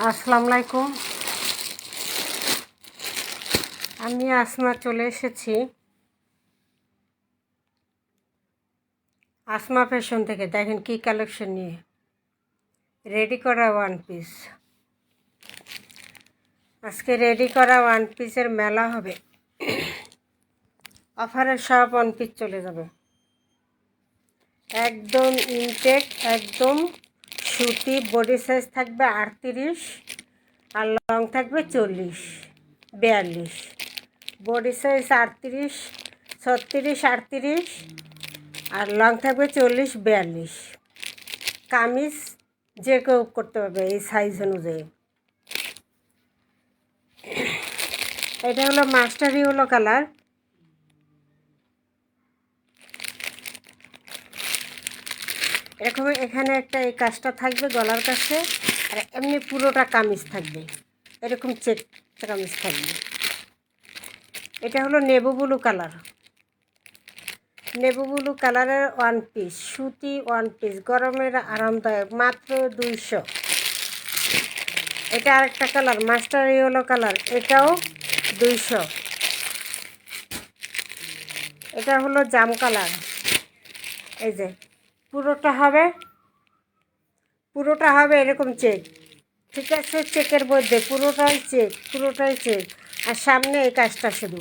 আসসালামু আলাইকুম। আমি আসমা চলে এসেছি আসমা ফ্যাশন থেকে। দেখেন কি কালেকশন নিয়ে রেডি করা ওয়ান পিস। আজকে রেডি করা ওয়ান পিসের মেলা হবে। অফারের সব ওয়ান পিস চলে যাবে, একদম ইনটেক, একদম সুতি। বডি সাইজ থাকবে 38 আর লং থাকবে 40-42। বডি সাইজ 38, 36, 38 আর লং থাকবে 40-42। কামিজ যে কেউ করতে পারবে এই সাইজ অনুযায়ী। এটা হলো মাস্টার ইয়েলো কালার। এরকম এখানে একটা এই কাজটা থাকবে গলার কাছে, আর এমনি পুরোটা কামিজ থাকবে, এরকম চেক কামিজ থাকবে। এটা হলো navy blue colour. Navy blue কালারের ওয়ান পিস, সুতি ওয়ান পিস, গরমের আরামদায়ক, মাত্র 200। এটা আরেকটা কালার মাস্টার ইয়েলো কালার, এটাও 200। এটা হলো জাম কালার। এই যে পুরোটা হবে এরকম চেক, ঠিক আছে? চেকের মধ্যে পুরোটাই চেক। আর সামনে এই কাজটা শুধু।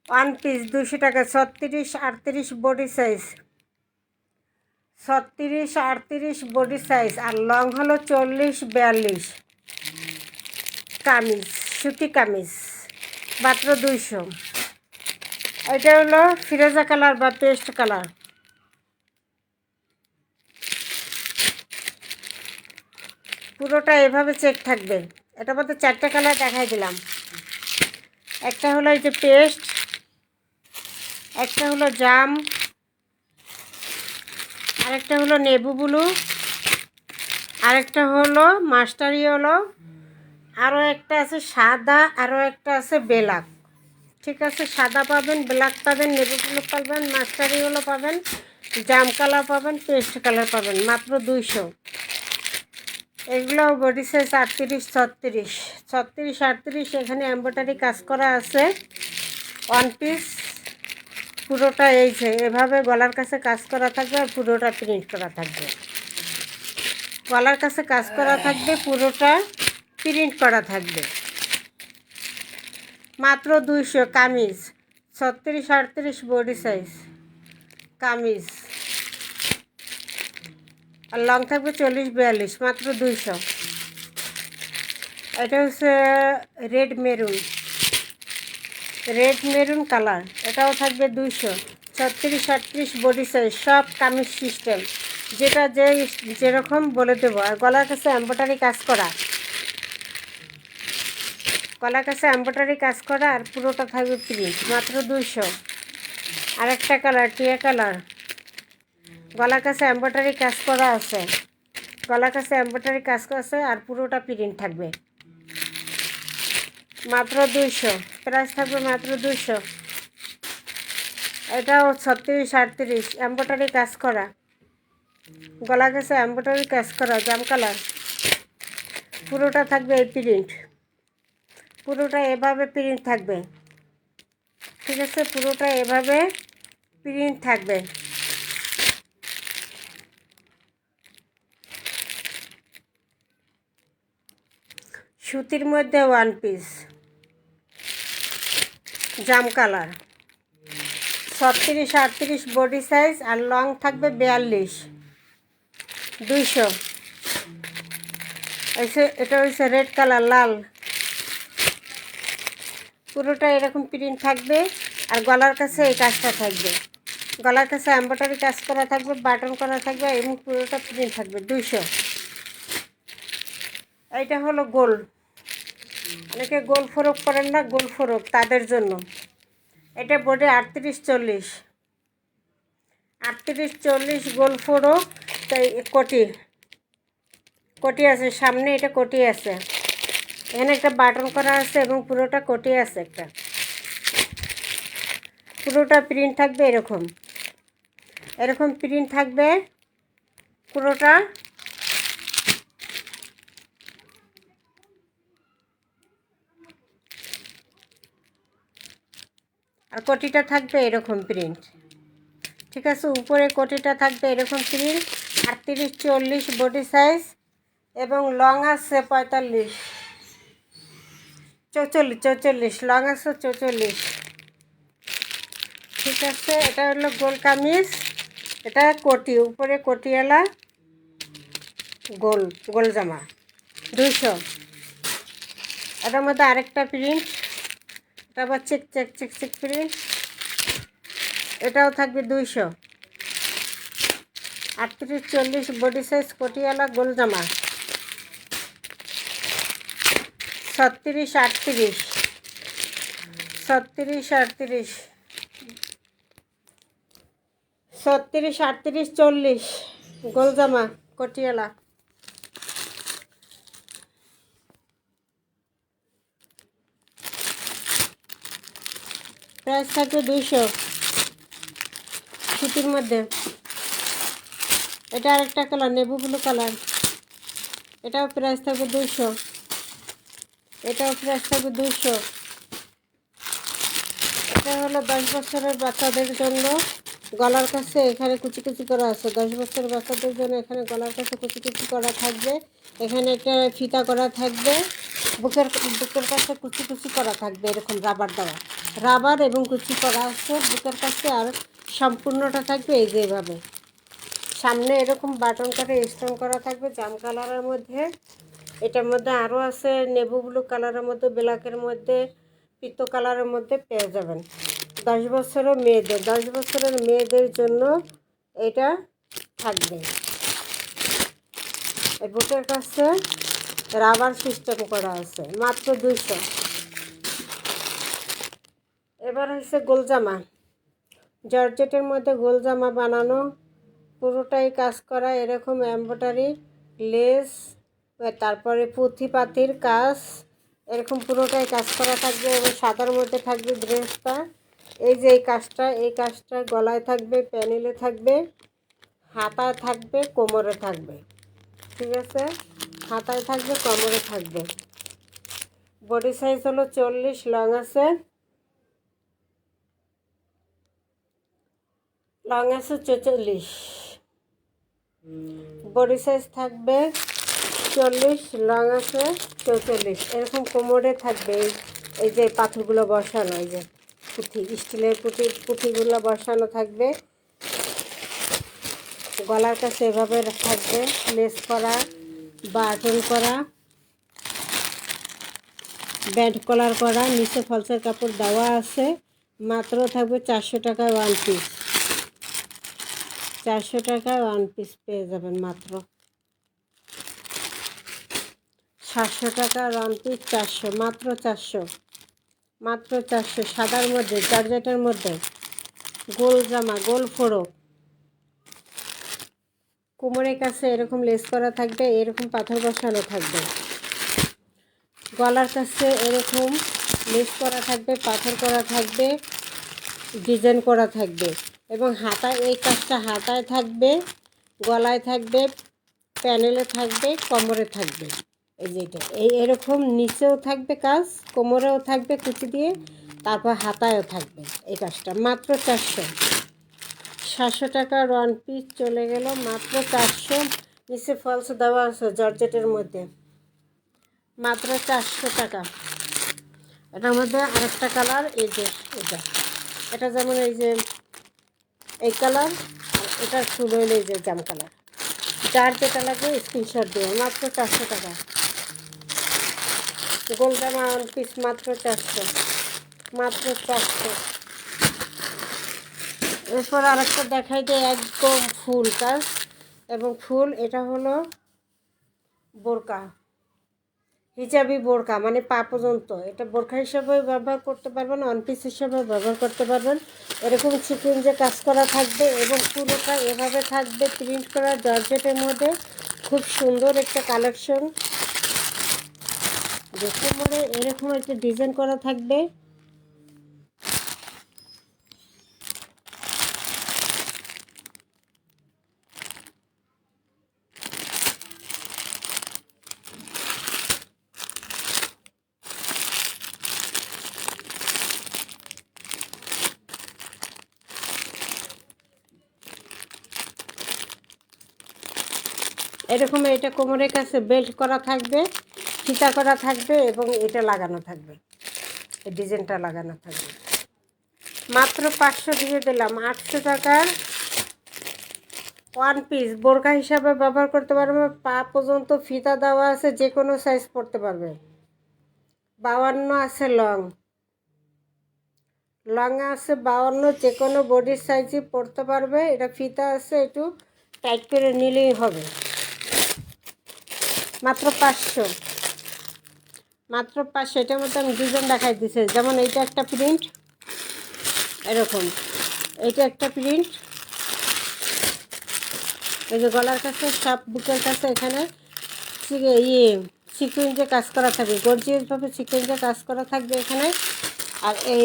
ওয়ান পিস 200 টাকা। 36, 38 বডি সাইজ, 36, 38 বডি সাইজ আর লং হলো 40-42। কামিজ, সুতি কামিজ, মাত্র 200। এটা হলো ফিরোজা কালার বা পেস্ট কালার। পুরোটা এভাবে চেক থাকবে। এটার মধ্যে 4টা কালার দেখাই দিলাম। একটা হলো এই যে পেস্ট, একটা হলো জাম, আরেকটা হলো নেভি ব্লু, আরেকটা হলো মাস্টার ইয়েলো, আরও একটা আছে সাদা, আরও একটা আছে ব্ল্যাক। ঠিক আছে, সাদা পাবেন, ব্ল্যাক পাবেন, নেভি ব্লু পাবেন, মাস্টার ইয়েলো পাবেন, জাম কালার পাবেন, পেস্ট কালার পাবেন, মাত্র 200। এগুলো বডি সাইজ 38, 36, 36, 38। এখানে এমব্রয়ডারি কাজ করা আছে। ওয়ান পিস পুরোটা এই যে এভাবে গলার কাছে কাজ করা থাকবে আর পুরোটা প্রিন্ট করা থাকবে। গলার কাছে কাজ করা থাকবে, পুরোটা প্রিন্ট করা থাকবে, মাত্র 200। কামিজ 36, 38 বডি সাইজ কামিজ আর লং থাকবে 40-42, মাত্র 200। এটা হচ্ছে রেড মেরুন কালার, এটাও থাকবে 200। 36, 38 বডি সাইজ, সব কামিজ সিস্টেম, যেটা যেরকম বলে দেবো। আর গলার কাছে এমব্রয়ডারি কাজ করা, আর পুরোটা থাকবে প্রিন্ট, মাত্র 200। আরেকটা কালার টিয়া কালার, গলার কাছে এমব্রয়ডারি কাজ করা আছে, আর পুরোটা প্রিন্ট থাকবে, মাত্র 200। প্রাইস থাকবে মাত্র 200। এটাও 36, 38 এমব্রয়ডারি কাজ করা, গলার কাছে এমব্রয়ডারি কাজ করা, জাম কালার, পুরোটা থাকবে এই প্রিন্ট, পুরোটা এভাবে প্রিন্ট থাকবে। ঠিক আছে, পুরোটা এভাবে প্রিন্ট থাকবে। সুতির মধ্যে ওয়ান পিস, জাম কালার, 36, 38 বডি সাইজ আর লং থাকবে 42, 200। এটা হচ্ছে রেড কালার, লাল, পুরোটা এরকম প্রিন্ট থাকবে আর গলার কাছে এই কাজটা থাকবে। গলার কাছে এমব্রয়ডারি কাজ করা থাকবে, বাটন করা থাকবে এবং পুরোটা প্রিন্ট থাকবে, 200। এইটা হলো গোল, অনেকে গোল ফরক করেন না, গোল ফরক তাদের জন্য। এটা বডি 38, 40, 38, 40 গোল ফরক। তাই কোটি আছে সামনে, এটা কোটি আছে, এখানে একটা বাটন করা আছে এবং পুরোটা কোটি আছে একটা, পুরোটা প্রিন্ট থাকবে এরকম প্রিন্ট থাকবে পুরোটা। আর কোটিটা থাকবে এরকম প্রিন্ট, ঠিক আছে। উপরে কোটিটা থাকবে এরকম প্রিন্ট, 38-40 বডি সাইজ, এবং লং আছে 45-44 লং আছে 44, ঠিক আছে। এটা হলো গোল কামিজ, এটা কোটি, উপরে কোটিওয়ালা গোল গোল জামা 200। এটার মধ্যে আরেকটা প্রিন্ট, এটা আবার check check check check print, এটাও থাকবে 200। 38-40 বডি সাইজ কোটিওয়ালা গোল জামা, 36-38 40 গোল জামা কোটিওয়ালা। প্রাইস থাকবে 200 সুতির মধ্যে। এটা আরেকটা কালার, নেভি ব্লু কালার, এটাও প্রাইস থাকবে 200, এটাও প্রাইস থাকবে 200। এটা হলো 10 বছরের বাচ্চাদের জন্য, গলার কাছে এখানে কুচি কুচি করা আছে। 10 বছরের বাচ্চাদের জন্য এখানে গলার কাছে কুচি কুচি করা থাকবে, এখানে একটা ফিতা করা থাকবে, বুকের কাছে কুচি কুচি করা থাকবে, এরকম রাবার দেওয়া, রাবার এবং কুচি করা আছে বুকের কাছে। আর সম্পূর্ণটা থাকবে এই যে এভাবে, সামনে এরকম বাটন করে স্টোন করা থাকবে জাম কালারের মধ্যে। এটার মধ্যে আরও আছে নেভি ব্লু কালারের মধ্যে, ব্ল্যাকের মধ্যে, পিত্ত কালারের মধ্যে পেয়ে যাবেন। 10 বছরের মেয়েদের জন্য এটা থাকবে। এই বুকের কাছে রাবার সিস্টেম করা আছে, মাত্র 200। এবার হচ্ছে গোলজামা, জর্জেটের মধ্যে গোলজামা বানানো, পুরোটাই কাজ করা, এরকম এমব্রয়ডারি লেস, তারপরে পুঁথি পাতির কাজ, এরকম পুরোটাই কাজ করা থাকবে। এবং সাদার মধ্যে থাকবে ড্রেসটা। এই যে এই কাজটা গলায় থাকবে, প্যানেলে থাকবে, হাতায় থাকবে, কোমরে থাকবে, ঠিক আছে। হাতায় থাকবে, কোমরে থাকবে। বডি সাইজ হলো 40, লং আছে 44, বডি সাইজ থাকবে 40, লং আছে 44। এরকম কোমরে থাকবে এই যে পাথরগুলো বসানো, এই যে পুঁথি, স্টিলের পুঁথিগুলো বসানো থাকবে। গলার কাছে এভাবে থাকবে লেস করা, বাটন করা, ব্যান্ড কলার করা, নিচে ফলসের কাপড় দেওয়া আছে। মাত্র থাকবে 400 টাকায় ওয়ান পিস, 400 টাকায় ওয়ান পিস পেয়ে যাবেন মাত্র। 700 টাকা ওয়ান পিস, 400, মাত্র 400। সাদার মধ্যে, জর্জেটের মধ্যে, গোল জামা, গোল ফোড়ো, কোমরের কাছে এরকম লেস করা থাকবে, এরকম পাথর বসানো থাকবে। গলার কাছে এরকম লেস করা থাকবে, পাথর করা থাকবে, ডিজাইন করা থাকবে। এবং হাতায়, এই কাজটা হাতায় থাকবে, গলায় থাকবে, প্যানেলে থাকবে, কোমরে থাকবে। এই যেটা এরকম নিচেও থাকবে কাজ, কোমরেও থাকবে কুচি দিয়ে, তারপর হাতায়ও থাকবে। এই কাজটা মাত্র 400। 700 টাকার ওয়ান পিস চলে গেল মাত্র 400। নিচে ফলস দেওয়া আছে জর্জেটের মধ্যে, মাত্র 400 টাকা। এটার মধ্যে আরেকটা কালার, এই যে এটা যেমন এই যে এই কালার, এটার ফুল হইলে এই যে জাম কালার। যার যেটা লাগবে স্ক্রিনশট দেবে, মাত্র 400 টাকা। গোল জামা ওয়ান পিস মাত্র 400, মাত্র 400। এরপর আরেকটা দেখাই যে একদম ফুল কাজ এবং ফুল, এটা হলো বোরকা, হিজাবি বোরকা, মানে পা পর্যন্ত। এটা বোরকা হিসাবে ব্যবহার করতে পারবেন, ওয়ান পিস হিসাবে ব্যবহার করতে পারবেন। এরকম চিকেন যে কাজ করা থাকবে এবং পুরোটা এভাবে থাকবে প্রিন্ট করা জর্জেটের মধ্যে। খুব সুন্দর একটা কালেকশন, যে কোমরে এরকম একটা ডিজাইন করা থাকবে। এরকম এটা কোমরের কাছে বেল্ট করা থাকবে, ফিতা করা থাকবে এবং এটা লাগানো থাকবে, এই ডিজাইনটা লাগানো থাকবে। মাত্র 500 দিয়ে দিলাম। 800 টাকার ওয়ান পিস বোরকা হিসাবে ব্যবহার করতে পারবে। পা পর্যন্ত ফিতা দেওয়া আছে, যে কোনো সাইজ পরতে পারবে। 52 আছে লং, লংয়ে আছে 52, যে কোনো বডির সাইজই পরতে পারবে। এটা ফিতা আছে, একটু টাইট করে নিলেই হবে। মাত্র 500, মাত্র 500। এটার মধ্যে আমি ডিজাইন দেখাই দিচ্ছি, যেমন এইটা একটা প্রিন্ট, এরকম এইটা একটা প্রিন্ট। এই যে গলার কাছে, সব বুকের কাছে এখানে সিকুয়েন্সে কাজ করা থাকবে, গর্জিয়াসভাবে সিকুয়েন্সে কাজ করা থাকবে এখানে। আর এই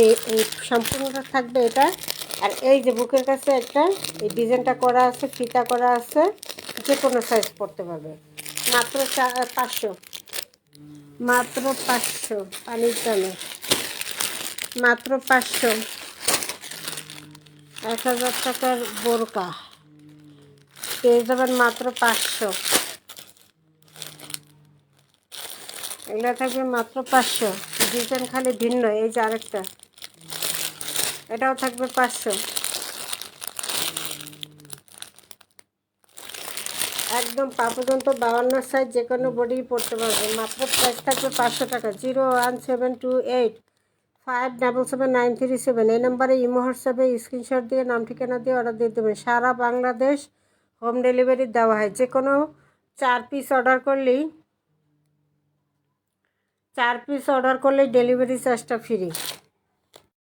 সম্পূর্ণটা থাকবে এটা। আর এই যে বুকের কাছে একটা এই ডিজাইনটা করা আছে, ফিতা করা আছে, যে কোনো সাইজ পরতে পারবে। মাত্র 500, মাত্র 500 পানির দামে, মাত্র 500। 1000 টাকার বোরকা পেয়ে যাবেন মাত্র 500। এগুলো থাকবে মাত্র 500। ডিজাইন খালি ভিন্ন। এই যে আরেকটা, এটাও থাকবে 500। একদম পা পর্যন্ত 52 সাইজ, যে কোনো বডি পরতে পারবে। মাত্র প্রাইস থাকবে 500 টাকা। 01728577937 এই নাম্বারে ইমো হোয়াটসঅ্যাপে স্ক্রিনশট দিয়ে নাম ঠিকানা দিয়ে অর্ডার দিয়ে দেবেন। সারা বাংলাদেশ হোম ডেলিভারি দেওয়া হয়। যে কোনো 4 পিস অর্ডার করলেই, 4 পিস অর্ডার করলেই ডেলিভারি চার্জটা ফ্রি।